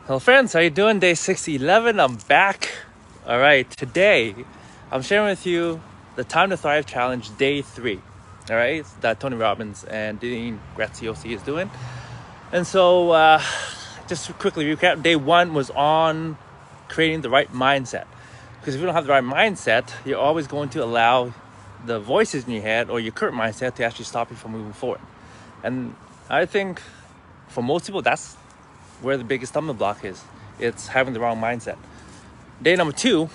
Hello friends, how you doing? Day 611, I'm back. All right, today I'm sharing with you the Time to Thrive Challenge Day 3. All right, that Tony Robbins and Dean Graziosi is doing. And so just to quickly recap, day 1 was on creating the right mindset. Because if you don't have the right mindset, you're always going to allow the voices in your head or your current mindset to actually stop you from moving forward. And I think for most people, that's where the biggest stumbling block is. It's having the wrong mindset. Day number 2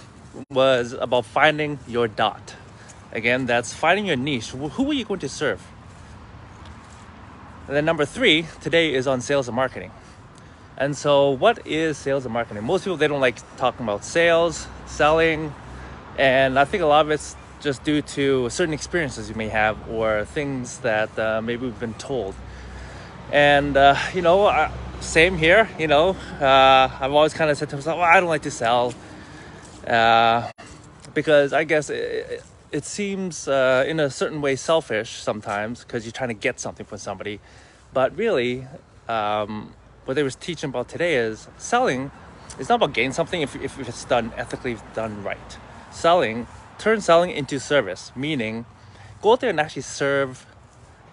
was about finding your dot. Again, that's finding your niche. Who are you going to serve? And then number 3 today is on sales and marketing. And so what is sales and marketing? Most people, they don't like talking about sales, selling, and I think a lot of it's just due to certain experiences you may have or things that maybe we've been told. And same here. I've always kind of said to myself, well, I don't like to sell because I guess it seems in a certain way selfish sometimes because you're trying to get something from somebody. But really, what they were teaching about today is selling is not about getting something if it's done ethically, done right. Turn selling into service, meaning go out there and actually serve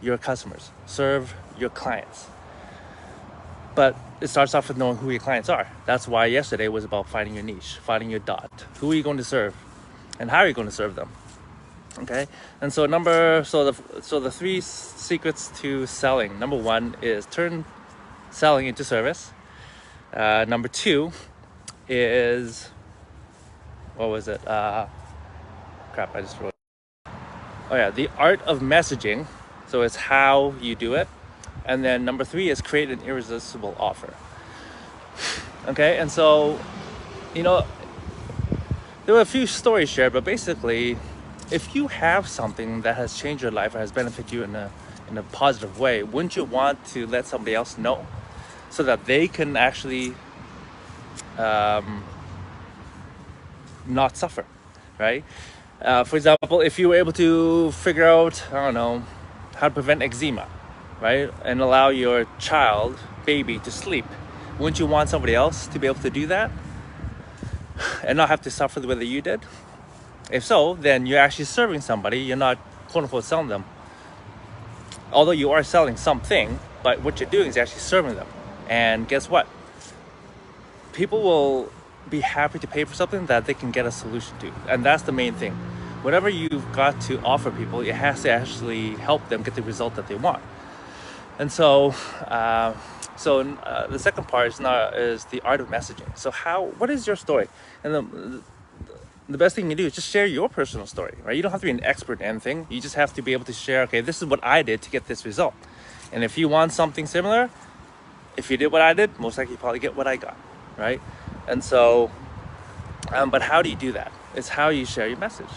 your customers, serve your clients. But it starts off with knowing who your clients are. That's why yesterday was about finding your niche, finding your dot. Who are you going to serve, and how are you going to serve them? Okay, and so the 3 secrets to selling. Number 1 is turn selling into service. Number 2 is what was it? Crap! I just wrote. Oh yeah, the art of messaging. So it's how you do it. And then number 3 is create an irresistible offer. Okay, and so, there were a few stories shared, but basically, if you have something that has changed your life or has benefited you in a positive way, wouldn't you want to let somebody else know so that they can actually not suffer, right? For example, if you were able to figure out, I don't know, how to prevent eczema, right? And allow your baby to sleep. Wouldn't you want somebody else to be able to do that and not have to suffer the way that you did? If so, then you're actually serving somebody. You're not quote unquote selling them. Although you are selling something, but what you're doing is actually serving them. And guess what? People will be happy to pay for something that they can get a solution to. And that's the main thing. Whatever you've got to offer people, it has to actually help them get the result that they want. And so, the second part is the art of messaging. So what is your story? And the best thing you can do is just share your personal story, right? You don't have to be an expert in anything. You just have to be able to share, okay, this is what I did to get this result. And if you want something similar, if you did what I did, most likely you probably get what I got, right? And so, but how do you do that? It's how you share your message,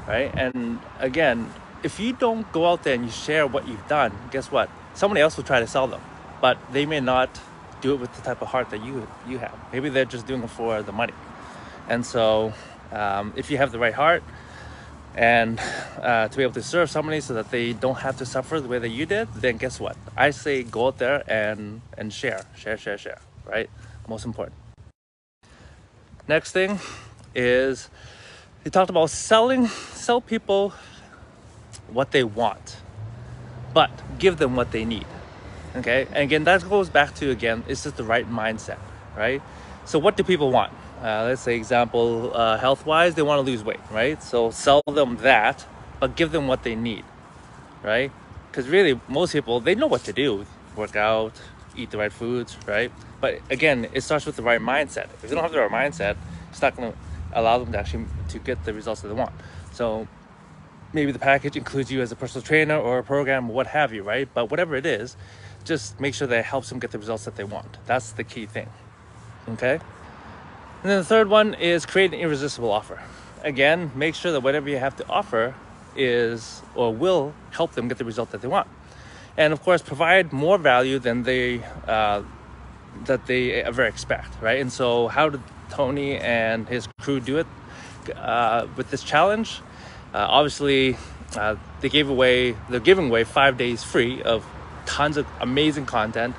right? And again, if you don't go out there and you share what you've done, guess what? Somebody else will try to sell them, but they may not do it with the type of heart that you have. Maybe they're just doing it for the money. And so if you have the right heart and to be able to serve somebody so that they don't have to suffer the way that you did, then guess what? I say go out there and share, right? Most important. Next thing is he talked about sell people what they want, but give them what they need. Okay, and again, that goes back to, it's just the right mindset, right? So what do people want? Let's say example, health-wise, they want to lose weight, right? So sell them that, but give them what they need, right? Because really, most people, they know what to do. Work out, eat the right foods, right? But again, it starts with the right mindset. If they don't have the right mindset, it's not going to allow them to actually to get the results that they want. So maybe the package includes you as a personal trainer or a program, what have you, right? But whatever it is, just make sure that it helps them get the results that they want. That's the key thing, okay? And then the third one is create an irresistible offer. Again, make sure that whatever you have to offer is or will help them get the result that they want. And of course, provide more value than they ever expect, right? And so how did Tony and his crew do it with this challenge? Obviously, they're giving away 5 days free of tons of amazing content.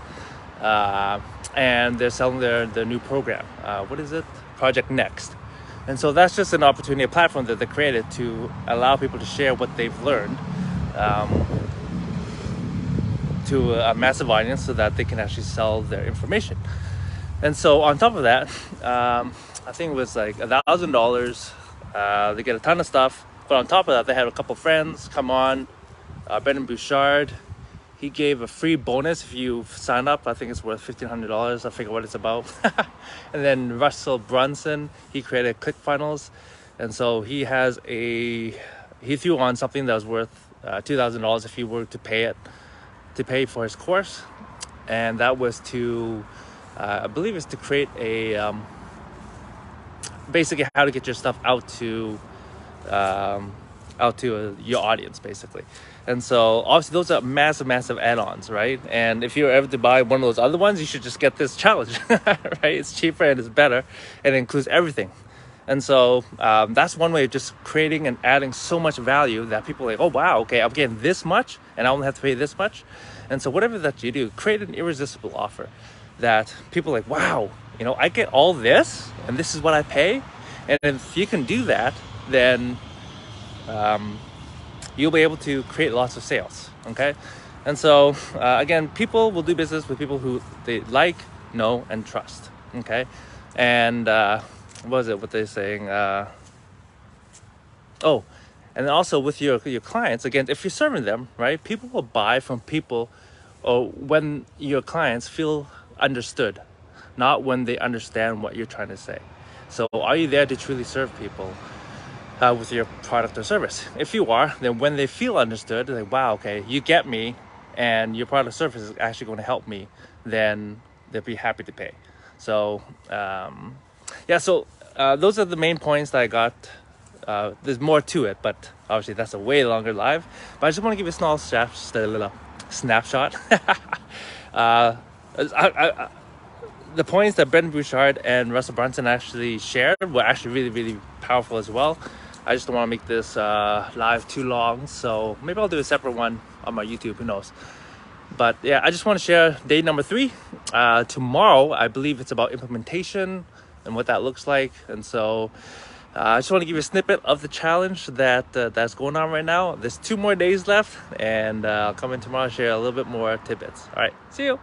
and they're selling their new program. What is it? Project Next. And so that's just an opportunity, a platform that they created to allow people to share what they've learned to a massive audience so that they can actually sell their information. And so on top of that, I think it was like $1,000. They get a ton of stuff. But on top of that, they had a couple friends come on. Brendan Bouchard, he gave a free bonus if you sign up. I think it's worth $1,500. I forget what it's about. And then Russell Brunson, he created ClickFunnels. And so he threw on something that was worth $2,000 if you were to pay for his course. And that was to, I believe it's to create a, basically how to get your stuff out to your audience, basically. And so obviously those are massive add-ons, right? And if you're ever to buy one of those other ones, you should just get this challenge. Right? It's cheaper and it's better, and it includes everything. And so that's one way of just creating and adding so much value that people are like, oh wow, okay, I'm getting this much and I only have to pay this much. And so whatever that you do, create an irresistible offer that people are like, wow, I get all this and this is what I pay. And if you can do that, then you'll be able to create lots of sales. Okay. And so again, people will do business with people who they like, know, and trust. Okay. And what they're saying? And then also with your clients, again, if you're serving them, right, people will buy from people or when your clients feel understood, not when they understand what you're trying to say. So are you there to truly serve people with your product or service? If you are, then when they feel understood, they're like, wow, okay, you get me and your product or service is actually going to help me, then they'll be happy to pay. So those are the main points that I got. There's more to it, but obviously that's a way longer live. But I just want to give you a small snapshot. The points that Brendan Bouchard and Russell Brunson actually shared were actually really powerful as well. I just don't want to make this live too long, so maybe I'll do a separate one on my YouTube, who knows. But yeah, I just want to share day number 3. Tomorrow, I believe it's about implementation and what that looks like. And so I just want to give you a snippet of the challenge that's going on right now. There's 2 more days left, and I'll come in tomorrow and share a little bit more tidbits. All right, see you.